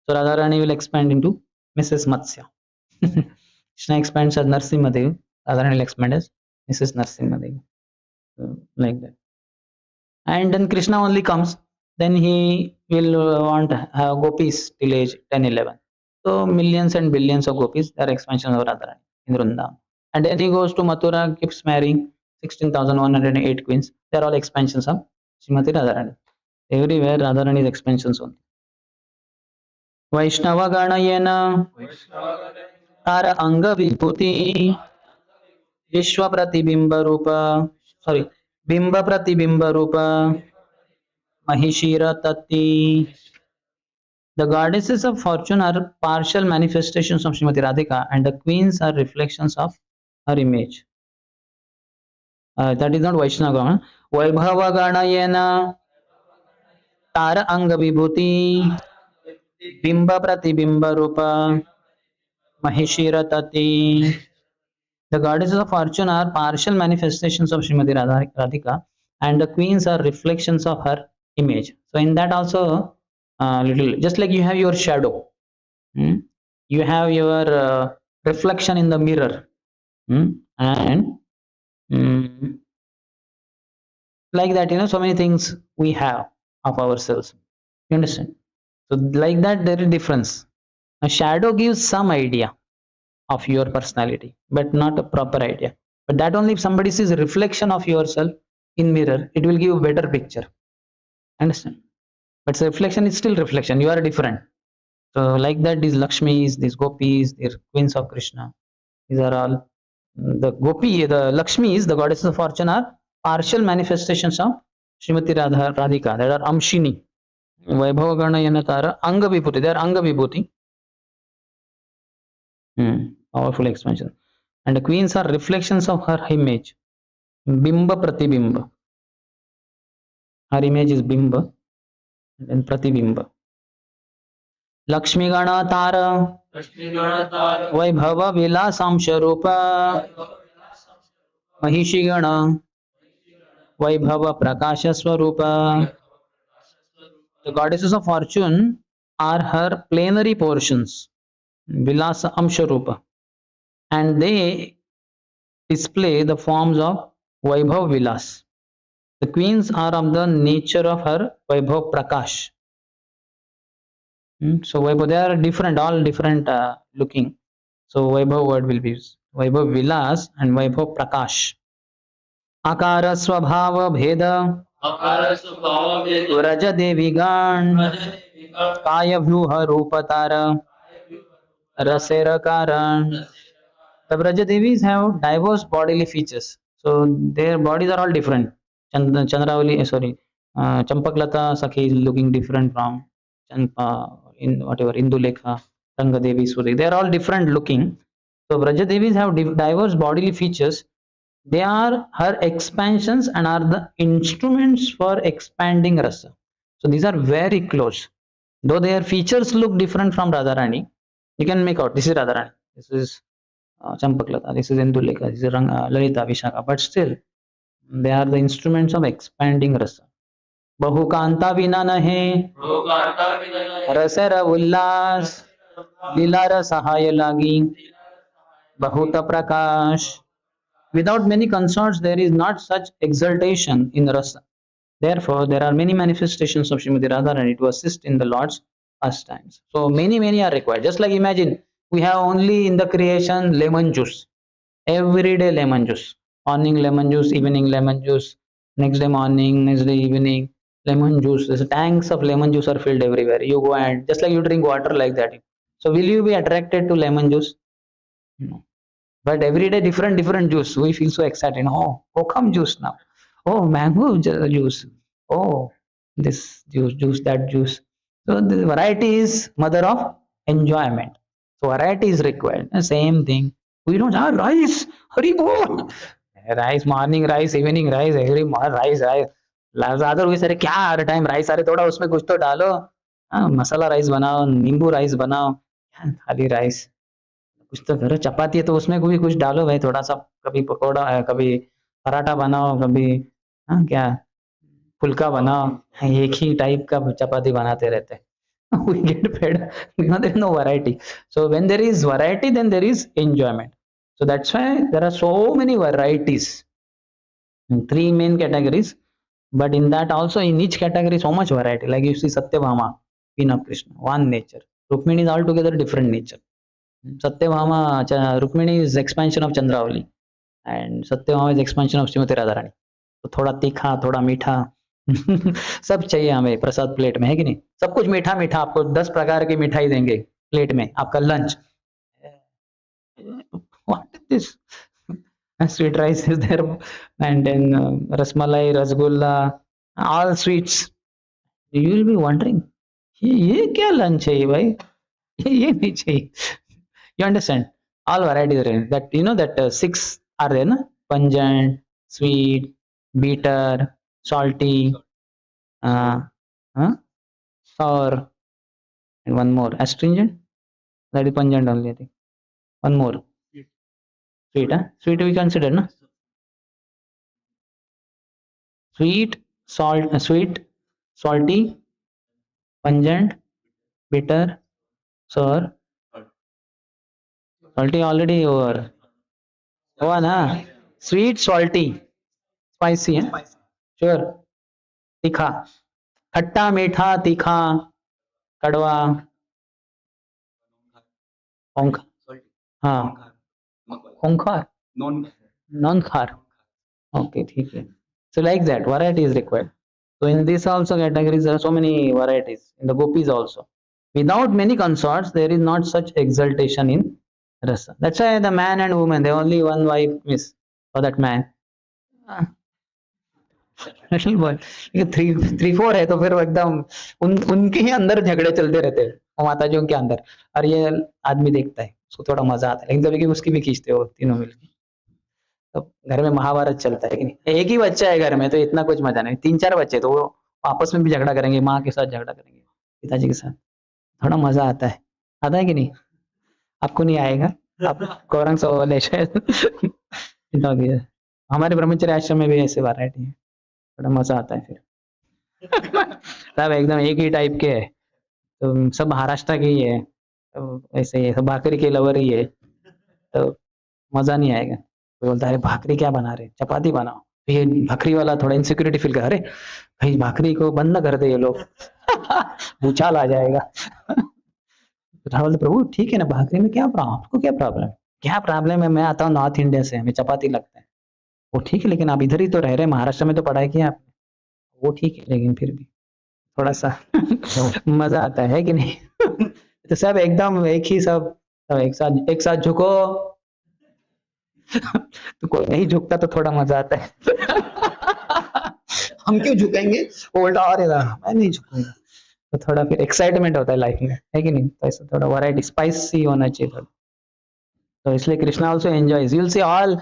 S1: So Radharani will expand into Mrs. Matsya. Krishna expands as Narsimhadev, Radharani will expand as Mrs. Narsimhadev. So, like that. And then Krishna only comes, then he will want to have gopis till age 10, 11. So millions and billions of gopis, they are expansions of Radharani in Vrindavan. And then he goes to Mathura, keeps marrying 16,108 queens. They are all expansions of Srimati Radharani. Everywhere Radharani is expansions only. Vaishnava Ganayena Tara Anga Vibhuti Vishwa Pratibimba Rupa, sorry, Bimba Pratibimba Rupa Mahishira Tati. The goddesses of fortune are partial manifestations of Srimati Radhika, and the queens are reflections of her image. That is not Vaishnava. Vaibhava Ganayena Tara Anga Vibhuti Bimba Pratibimba Rupa Mahishira Tati. The goddesses of fortune are partial manifestations of Srimati Radhika, and the queens are reflections of her image. So in that also, little just like you have your shadow, you have your reflection in the mirror, and like that, so many things we have of ourselves. You understand? So like that, there is difference. A shadow gives some idea of your personality, but not a proper idea. But that only if somebody sees a reflection of yourself in mirror, it will give a better picture. Understand? But the reflection is still reflection. You are different. So like that, these Lakshmis, these gopis, these queens of Krishna, these are all the Lakshmis, the goddesses of fortune, are partial manifestations of Srimati Radhika. That are Amshini. Vaibhava Ganayana Tara Anga Vibhuti. They are Anga Vibhuti. Powerful expansion. And the queens are reflections of her image. Bimba Pratibimba. Her image is Bimba and Pratibimba. Lakshmi Gana Tara Vaibhava Vilasamsha Rupa Mahishi Gana Vaibhava Prakasha Swarupa. The goddesses of fortune are her plenary portions, Vilasa Amsharupa, and they display the forms of Vaibhav Vilas. The queens are of the nature of her Vaibhav Prakash. So Vaibhav, they are different, all different looking. So Vaibhav word will be used. Vaibhav Vilas and Vaibhav Prakash. Akara Swabhava Bheda Vraja Devigan Kaya Vyuha Rupatara Rasera Karan. The Vraja Devis have diverse bodily features. So their bodies are all different. Chandravali, sorry, Champaklata Sakhi is looking different from in whatever Indulekha, Ranga Devi, Suri. They are all different looking. So Vraja Devis have diverse bodily features. They are her expansions and are the instruments for expanding rasa. So these are very close. Though their features look different from Radharani, you can make out this is Radharani, this is Champaklata, this is Indulekha, this is Lalita, Vishaka, but still they are the instruments of expanding rasa. Bahukanta vina nahe rasera ullas dilara sahaya lagi bahuta prakash. Without many consorts, there is not such exaltation in rasa. Therefore, there are many manifestations of Srimati Radharani to assist in the Lord's pastimes. So many are required. Just like imagine, we have only in the creation lemon juice. Every day lemon juice. Morning lemon juice, evening lemon juice, next day morning, next day evening, lemon juice. There's tanks of lemon juice are filled everywhere. You go and just like you drink water like that. So will you be attracted to lemon juice? No. But every day different juice. We feel so excited. Oh, come juice now. Oh, mango juice. Oh, this juice, that juice. So the variety is mother of enjoyment. So variety is required. The same thing. We don't have rice. Hurry bol. Rice morning rice, evening rice, every morning rice. ज्यादा हुई sir क्या हर time rice अरे थोड़ा उसमें कुछ तो डालो मसाला rice बनाओ नींबू राइस बनाओ खाली राइस कुछ तो करो चपाती है तो उसमें भी कुछ डालो भाई थोड़ा सा कभी पकौड़ा है कभी पराठा बनाओ कभी क्या फुल्का बनाओ एक ही टाइप का चपाती बनाते रहते हैं we get fed there is no variety so when there is variety then there is enjoyment so that's why there are so many varieties three main categories but in that also in each category so much variety like you see Satyabhama Queen of Krishna one nature Rukmini is altogether different nature Satyabhama Rukmini is expansion of Chandravali and Satyabhama is expansion of Srimati Radharani तो थोड़ा तीखा थोड़ा मीठा सब चाहिए हमें प्रसाद plate में है कि नहीं सब कुछ मीठा मीठा आपको 10 प्रकार की मिठाई देंगे प्लेट में आपका lunch what is this sweet rice is there and then rasmalai rasgulla all sweets you will be wondering ये क्या लंच है भाई ये नहीं चाहिए you understand all varieties are in that you know that six are there na pungent sweet bitter salty sour and one more astringent that is pungent only I think one more sweet sweet we consider na sweet sweet salty pungent bitter sour salty already over हुआ ना sweet salty spicy है sure तीखा खट्टा मीठा तीखा कड़वा हाँ ओंकार non खार okay ठीक है so like that variety is required so in this also categories there are so many varieties in the gopis also without many consorts there is not such exaltation in rasa that's why the man and woman they only one wife miss for that man little boy ये three four है तो फिर एकदम उनके ही अंदर झगड़े चलते रहते हैं माताजियों के अंदर और ये आदमी देखता है उसको थोड़ा मजा आता है लेकिन कभी उसकी भी खींचते हो तीनों मिलकर तो घर में महाभारत चलता है कि नहीं एक ही बच्चा है घर में तो इतना कुछ मजा नहीं तीन चार बच्चे तो वो आपस में भी झगड़ा करेंगे माँ के साथ झगड़ा करेंगे पिताजी के साथ थोड़ा मजा आता है कि नहीं आपको नहीं आएगा आप गौरंग सवाल है शायद हमारे ब्रह्मचर्य आश्रम में भी ऐसे वैरायटी है थोड़ा मजा आता है फिर सब एकदम एक ही टाइप के है तो सब महाराष्ट्र के ही है, तो ऐसे ही है, सब भाकरी के लवर ही है, तो मजा नहीं आएगा। तो बोलता है भाकरी क्या बना रहे, चपाती बनाओ। तो ये भाकरी वाला थोड़ा इनसिक्योरिटी फील कर, अरे भाई भाकरी को बंद न कर दे ये लोग भूचाल आ जाएगा। तो राहुल प्रभु ठीक है ना, भाकरी में क्या प्रॉब्लम, आपको क्या प्रॉब्लम, क्या प्रॉब्लम है, मैं आता हूँ नॉर्थ इंडिया से, हमें चपाती लगता है। वो ठीक है, लेकिन आप इधर ही तो रह रहे हैं, महाराष्ट्र में तो पढ़ाई किया आपने। वो ठीक है, लेकिन फिर भी थोड़ा सा मजा आता है कि नहीं? तो सब एकदम एक ही, सब एक साथ झुको। तो कोई नहीं झुकता तो थोड़ा मजा आता है। हम क्यों झुकेंगे, वो उल्टा और मैं नहीं झुकूंगा। तो थोड़ा फिर एक्साइटमेंट होता है लाइफ में, है कि नहीं? तो ऐसा थोड़ा वैरायटी स्पाइसी होना चाहिए थोड़ा। तो इसलिए Krishna also enjoys, you will see all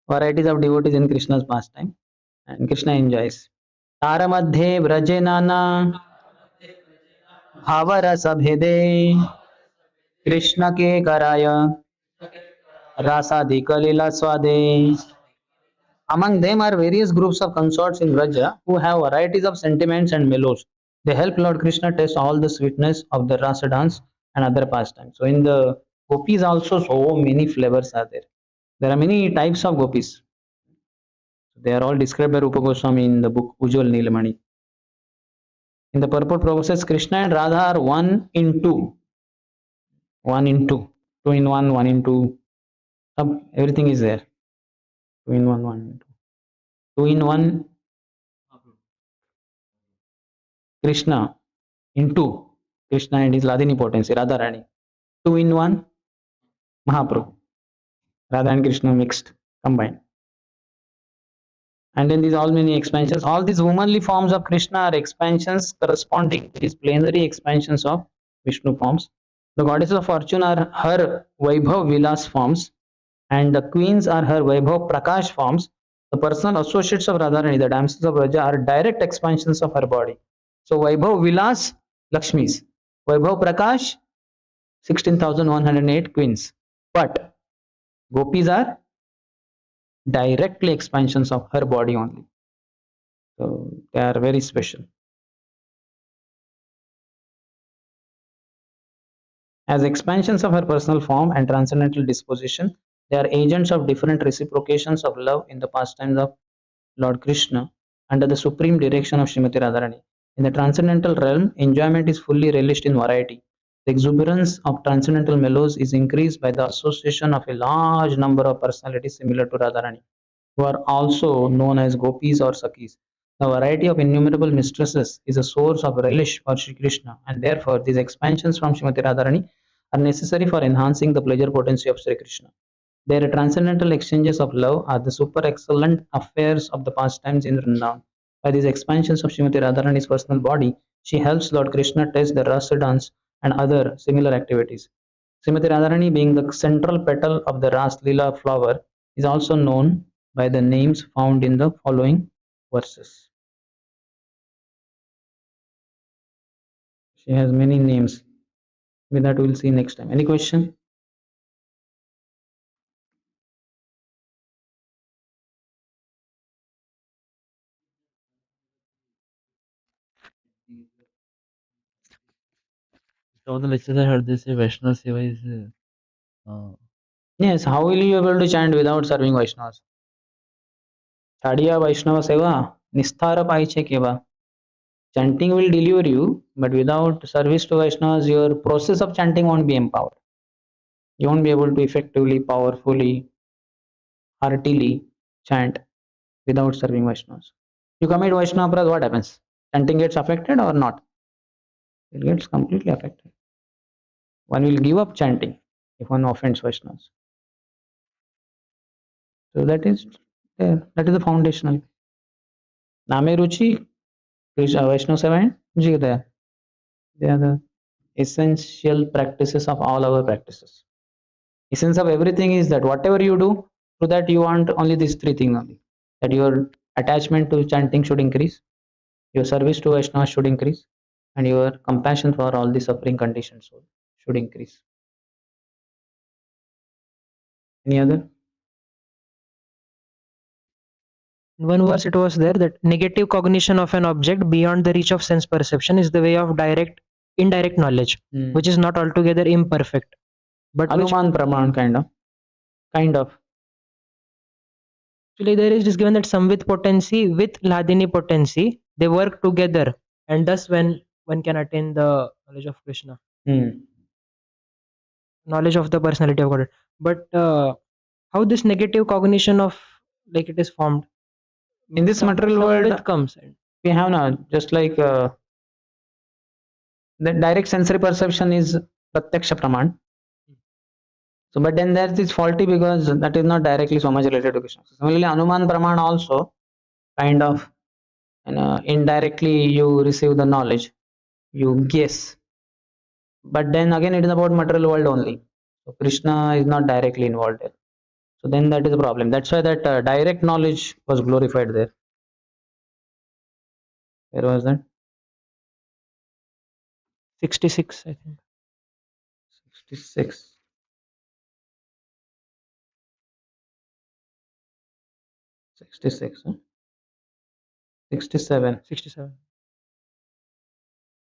S1: varieties of devotees in Krishna's pastime, and Krishna enjoys. तार मध्ये व्रजे नाना भावरस भेदे कृष्ण के कराय रासादिक लीला स्वादे. Among them are various groups of consorts in Vraja who have varieties of sentiments and mellows. They help Lord Krishna taste all the sweetness of the rasa dance and other pastimes. So in the gopis also so many flavors are there. There are many types of gopis. They are all described by Rupa Goswami in the book Ujjwal Neelamani. In the purport process, Krishna and Radha are one in two. One in two. Two in one, one in two. Everything is there. Two in one, one in two. Two in one, Krishna. In two, Krishna and his Ladini potency, Radha Rani. Two in one, Mahaprabhu. Radha and Krishna mixed, combined. And then these all many expansions. All these womanly forms of Krishna are expansions corresponding to these plenary expansions of Vishnu forms. The goddesses of fortune are her Vaibhav Vilas forms, and the queens are her Vaibhav Prakash forms. The personal associates of Radharani, the damsels of Raja, are direct expansions of her body. So Vaibhav Vilas, Lakshmis. Vaibhav Prakash, 16,108 queens. But gopis are directly expansions of her body only. So they are very special. As expansions of her personal form and transcendental disposition, they are agents of different reciprocations of love in the pastimes of Lord Krishna under the supreme direction of Srimati Radharani. In the transcendental realm, enjoyment is fully relished in variety. The exuberance of transcendental mellows is increased by the association of a large number of personalities similar to Radharani, who are also known as gopis or sakis. The variety of innumerable mistresses is a source of relish for Sri Krishna, and therefore these expansions from Srimati Radharani are necessary for enhancing the pleasure potency of Sri Krishna. Their transcendental exchanges of love are the super excellent affairs of the pastimes in Vrindavan. By these expansions of Srimati Radharani's personal body, she helps Lord Krishna taste the rasa dance and other similar activities. Srimati Radharani, being the central petal of the Ras-lila flower, is also known by the names found in the following verses. She has many names. With that, we will see next time. Any question?
S2: All the lectures I heard, they say Vaishnava Seva is
S1: Yes, how will you be able to chant without serving Vaishnavas? Chadiya Vaishnava Seva, Nisthara Paiche Keva. Chanting will deliver you, but without service to Vaishnavas, your process of chanting won't be empowered. You won't be able to effectively, powerfully, heartily chant without serving Vaishnavas. You commit Vaishnava Aparad, what happens? Chanting gets affected or not? It gets completely affected. One will give up chanting if one offends Vaishnavas. So that is there. That is the foundational. Name Ruchi, Vaishnava Seva and Jigadaya. They are the essential practices of all our practices. Essence of everything is that whatever you do, through that you want only these three things only. That your attachment to chanting should increase, your service to Vaishnava should increase, and your compassion for all the suffering conditioned soul should increase. Any other?
S3: In one verse it was there that negative cognition of an object beyond the reach of sense perception is the way of direct indirect knowledge, which is not altogether imperfect, but which
S1: Anuman Praman kind of.
S3: actually there is just given that Samvit potency with Ladini potency, they work together, and thus when one can attain the knowledge of Krishna, knowledge of the personality of God. But how this negative cognition of like it is formed
S1: In this material world,
S3: Samvit comes and
S1: we have now just like the direct sensory perception is Pratyaksha Praman. So, but then that is faulty because that is not directly so much related to Krishna. So similarly, Anuman Praman also kind of, indirectly you receive the knowledge, you guess. But then again, it is about material world only. So Krishna is not directly involved there. So then that is a problem. That's why that direct knowledge was glorified there. Where was that?
S3: 66, I think.
S1: 66. 66. 67.
S3: 67.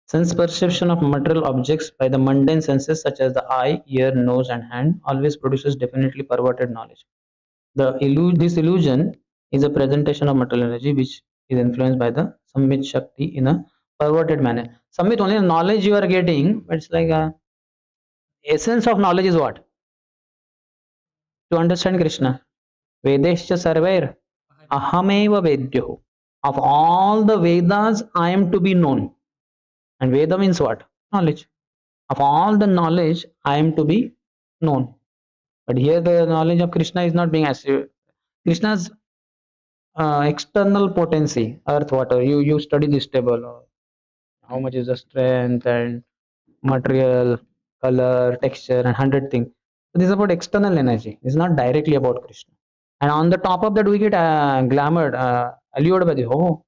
S1: Sense perception of material objects by the mundane senses such as the eye, ear, nose, and hand always produces definitely perverted knowledge. This illusion is a presentation of material energy which is influenced by the Samvit Shakti in a perverted manner. Samvit, only knowledge you are getting, but it's like a essence of knowledge is what? To understand Krishna. Vedescha Sarvair Ahameva Vedyo. Of all the Vedas, I am to be known. And Veda means what? Knowledge. Of all the knowledge, I am to be known. But here the knowledge of Krishna is not being achieved. Krishna's external potency, earth, water. You study this table. How much is the strength and material, color, texture, and 100 things. So this is about external energy. It's not directly about Krishna. And on the top of that, we get glamored, allured by the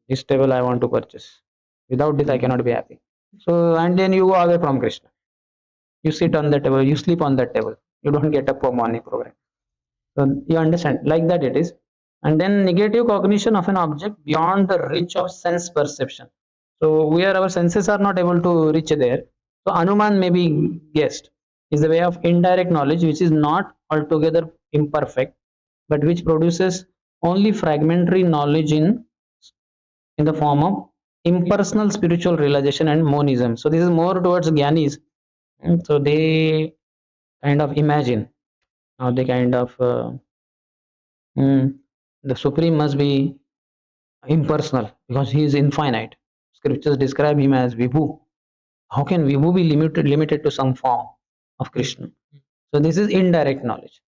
S1: this table I want to purchase. Without this, I cannot be happy. So, and then you go away from Krishna. You sit on the table, you sleep on that table. You don't get up for morning program. So you understand, like that it is. And then negative cognition of an object beyond the reach of sense perception. So where our senses are not able to reach there. So Anuman may be guessed is the way of indirect knowledge which is not altogether imperfect, but which produces only fragmentary knowledge in the form of impersonal spiritual realization and monism. So this is more towards Gyanis. So they kind of imagine, or they kind of the Supreme must be impersonal because he is infinite. Scriptures describe him as Vibhu. How can Vibhu be limited to some form of Krishna? So this is indirect knowledge.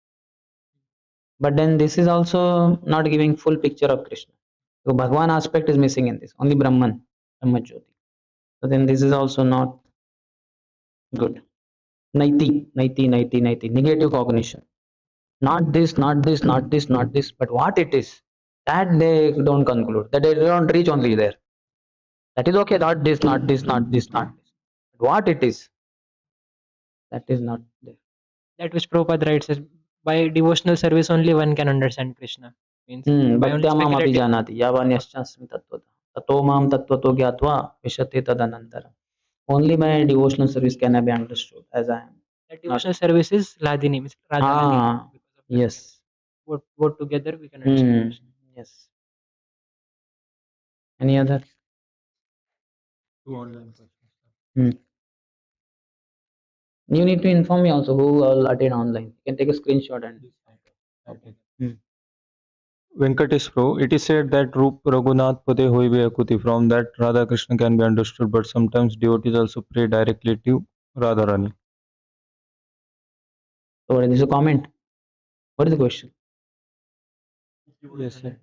S1: But then this is also not giving full picture of Krishna. So Bhagwan aspect is missing in this. Only Brahman, Brahmajyoti. So then this is also not good. Naiti, negative cognition. Not this, not this, not this, not this, but what it is. That they don't conclude. That they don't reach only there. That is okay, not this, not this, not this, not this. But what it is, that is not there.
S3: That which Prabhupada writes is by devotional service only one can understand Krishna. Means by only
S1: Bhaktyamam api
S3: speculative.
S1: janati yavanyaschansmi tattva tato mam tattvato gyatva vishate tadanantara. Only by devotional service can I be understood as I am.
S3: That devotional service is Ladini, means Radharani.
S1: Yes.
S3: Both together we can understand Krishna.
S1: Yes. Any other?
S2: Two online questions.
S1: You need to inform me also who will attend online. You can take a screenshot and. Okay.
S4: Venkatesh Pro, it is said that Rup Raghunath Pade Hoibe Akuti. From that, Radha Krishna can be understood, but sometimes devotees also pray directly to Radharani.
S1: So, what is the comment? What is the question?
S4: Yes, sir.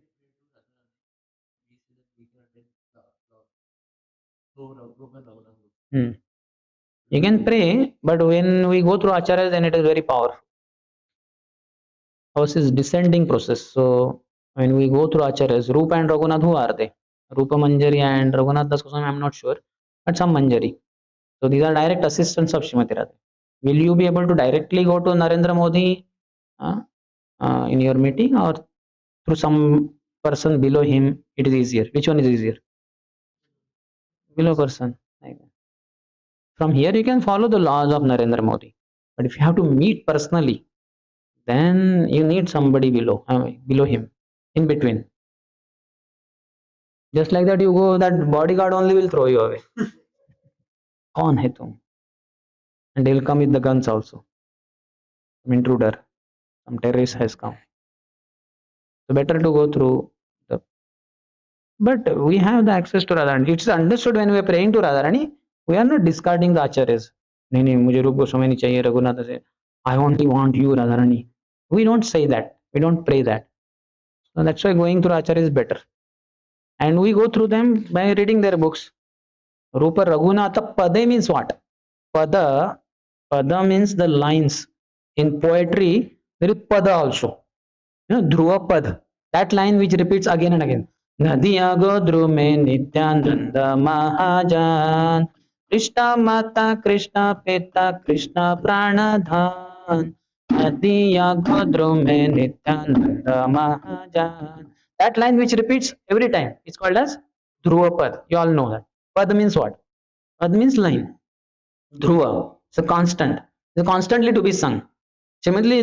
S1: You can pray, but when we go through acharyas, then it is very powerful. Ours is descending process. So when we go through acharyas, Rupa and Raghunath, who are they? Rupa Manjari and Raghunath Das Goswami, I am not sure, but some Manjari. So these are direct assistants of Srimati Radha. Will you be able to directly go to Narendra Modi in your meeting, or through some person below him? It is easier. Which one is easier? Below person. Like that. From here you can follow the laws of Narendra Modi. But if you have to meet personally, then you need somebody below him, in between. Just like that, you go, that bodyguard only will throw you away. Kaun hai tum? And they'll come with the guns also. Some intruder, some terrorist has come. So better to go through the. But we have the access to Radharani. It's understood when we are praying to Radharani, we are not discarding the acharyas. नहीं मुझे रूप गोस्वामी नहीं चाहिए रघुनाथ से. I only want you Radharani. We don't say that. We don't pray that. So that's why going through acharyas is better. And we go through them by reading their books. Rupa Raghunatha Pade means what? Pada means the lines. In poetry, there is Pada also. You know, Dhruva Pad. That line which repeats again and again. Nadiya Godru mein Nityananda Mahajan. Krishna Mata, Krishna Peta, Krishna Pranadhan. Nadiya Godru mein Nityananda Mahajan. That line which repeats every time, it's called as Dhruva Pad. You all know that. Pad means what? Pad means line. Dhruva. It's a constant. It's constantly to be sung. Similarly,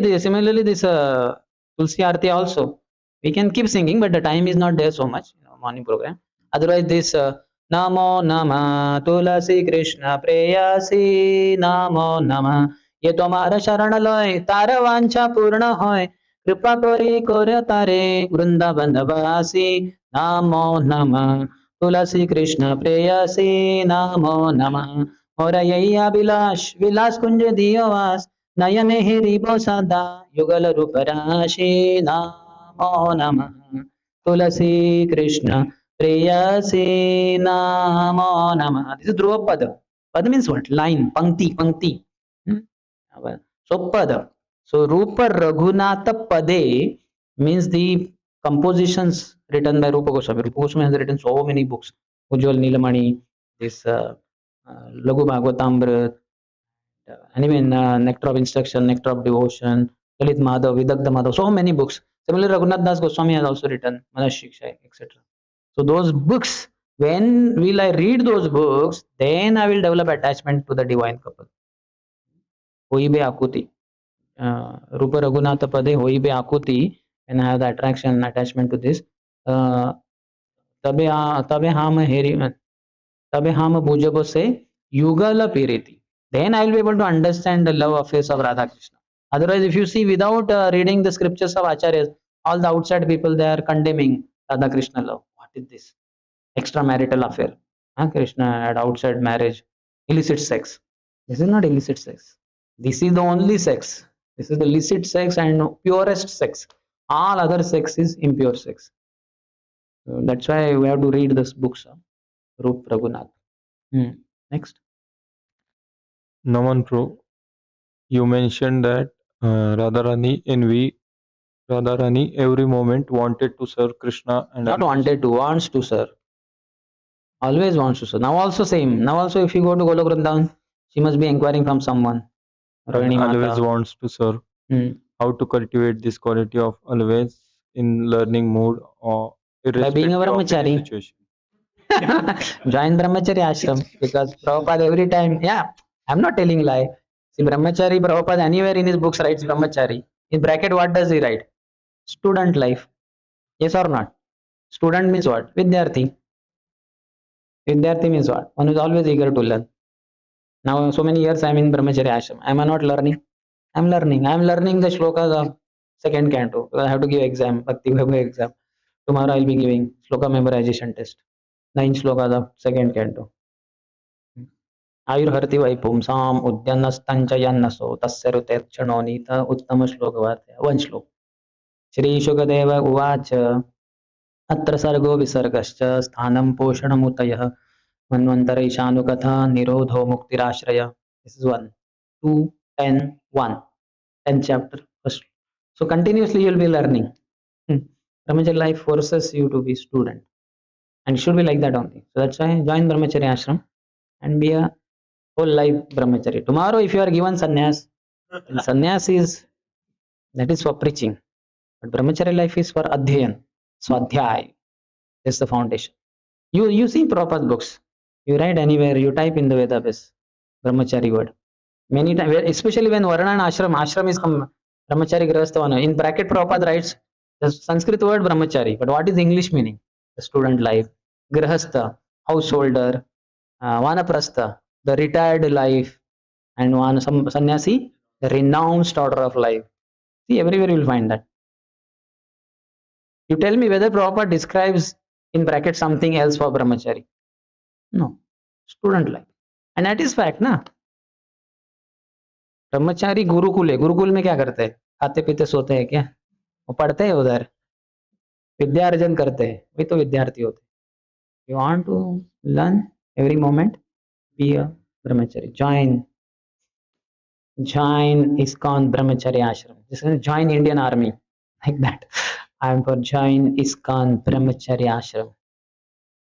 S1: this Tulsi Arti also. We can keep singing, but the time is not there so much. Morning program. Otherwise, this Namo Nama Tulasi Krishna Preyasi Namo Nama. ये तुम्हारा शरण लय तार वांछा पूर्ण होय कृपा करी कोरे तारे वृंदावन वासी नमो नमः तुलसी कृष्ण प्रेयसी नमो नमः और यही अभिलाष विलास कुंज दियो वास नयन ही रिबो सदा युगल रूप राशि नमो नमः तुलसी कृष्ण प्रेयसी नमो नमः. This is Dhruva Pada. Pada means what? Line, pankti. So Pada. So Rupa Raghunatha Pade means the compositions written by Rupa Goswami. Rupa Goswami has written so many books. Ujjwal Nilamani, this Laghu Bhagavatamrit, and even Nectar of Instruction, Nectar of Devotion, Dalit Madhav, Vidagdha Madhav, so many books. Similarly, Raghunath Das Goswami has also written Manas Shiksha, etc. So those books, when will I read those books, then I will develop attachment to the divine couple. Hoibe Akuti. Rupa Raghunatha Pade Hoibe Akuti, and I have the attraction, attachment to this. तबे हम bujabo se yugala piriti. Then I will be able to understand the love affairs of Radha Krishna. Otherwise, if you see, without reading the scriptures of acharyas, all the outside people, they are condemning Radha Krishna love. What is this? Extramarital affair. Krishna had outside marriage, illicit sex. This is not illicit sex. This is the only sex. This is the licit sex and purest sex. All other sex is impure sex. That's why we have to read this books of Rup Raghunath. Next.
S4: Naman Pro, you mentioned that Radharani every moment wanted to serve Krishna and
S1: Not wanted to, wants to serve. Always wants to serve. Now also same. Now also if you go to Golok Vrindavan, she must be inquiring from someone. Rohini
S4: always
S1: Mata.
S4: wants to serve. How to cultivate this quality of always in learning mood or
S1: By being a
S4: irrespective of any
S1: brahmachari.
S4: situation?
S1: Join brahmachari ashram, because Prabhupada every time, I'm not telling lie. See, brahmachari, Prabhupada anywhere in his books writes brahmachari. In bracket, what does he write? Student life. Yes or not? Student means what? Vidyarthi. Vidyarthi means what? One is always eager to learn. Now, so many years I'm in brahmachari ashram. Am I not learning? I'm learning. I'm learning the shlokas of second canto. I have to give exam, Bhakti Vaibhav exam. Tomorrow I'll be giving shloka memorization test. 9 shlokas of second canto. आयुर्हरति वै पुंसाम उद्यन्नस्तंचयन्नसो तस्य ऋतेक्षणोनीत उत्तम श्लोकवार्ते. One श्लोक. श्री शुकदेव उवाच अत्र सर्गो विसर्गश्च स्थानं पोषणमुतयः मन्वन्तरैशानुकथा निरोधो मुक्तिराश्रय. This is 1, 2, 10, 1. 10th chapter. First. So continuously you will be learning. Brahmachari life forces you to be student. And it should be like that only. So that's why join Brahmachari ashram and be a whole life Brahmachari. Tomorrow if you are given sannyas, sannyas is, that is for preaching. But Brahmachari life is for adhyayan, swadhyay. That's the foundation. You see Prabhupada's books. You write anywhere, you type in the Vedabase, brahmachari word. Many times, especially when Varna and ashram is brahmachari grahastha. In bracket Prabhupada writes the Sanskrit word brahmachari, but what is English meaning? The student life, grahastha, householder, vanaprastha, the retired life, and sannyasi, the renounced order of life. See, everywhere you will find that. You tell me whether Prabhupada describes in bracket something else for brahmachari. No, student life. And that is fact, na? ब्रह्मचारी गुरुकुल है, गुरुकुल में क्या करते हैं? खाते पीते सोते हैं क्या? वो पढ़ते हैं उधर, विद्यार्जन करते हैं, वही तो विद्यार्थी होते हैं. You want to learn every moment, be a brahmachari. Join ISKCON brahmachari ashram. Just join Indian Army, like that. I am for join ISKCON brahmachari ashram.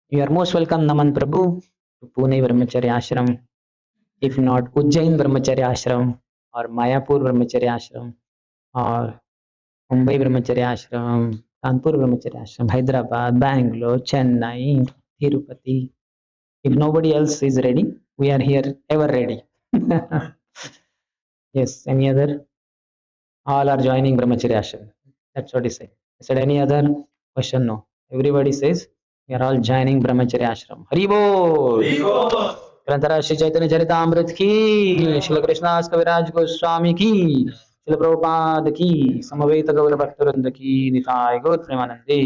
S1: You are most welcome, Naman Prabhu, to Pune brahmachari ashram. If not, Ujjain brahmachari ashram, or Mayapur brahmachari ashram, or Mumbai brahmachari ashram, Kanpur brahmachari ashram, Hyderabad, Bangalore, Chennai, Tirupati. If nobody else is ready, we are here ever ready. Yes, any other? All are joining brahmachari ashram. That's what he said. I said, any other question? No. Everybody says we are all joining brahmachari ashram. Hari Bol! ग्रंथराज Shri Chaitanya Charitamrita की, श्री कृष्णास कविराज गोस्वामी की, श्री प्रभुपाद की, समवेत गौर भक्तवृंद की, निताय गौर प्रेमानंदे.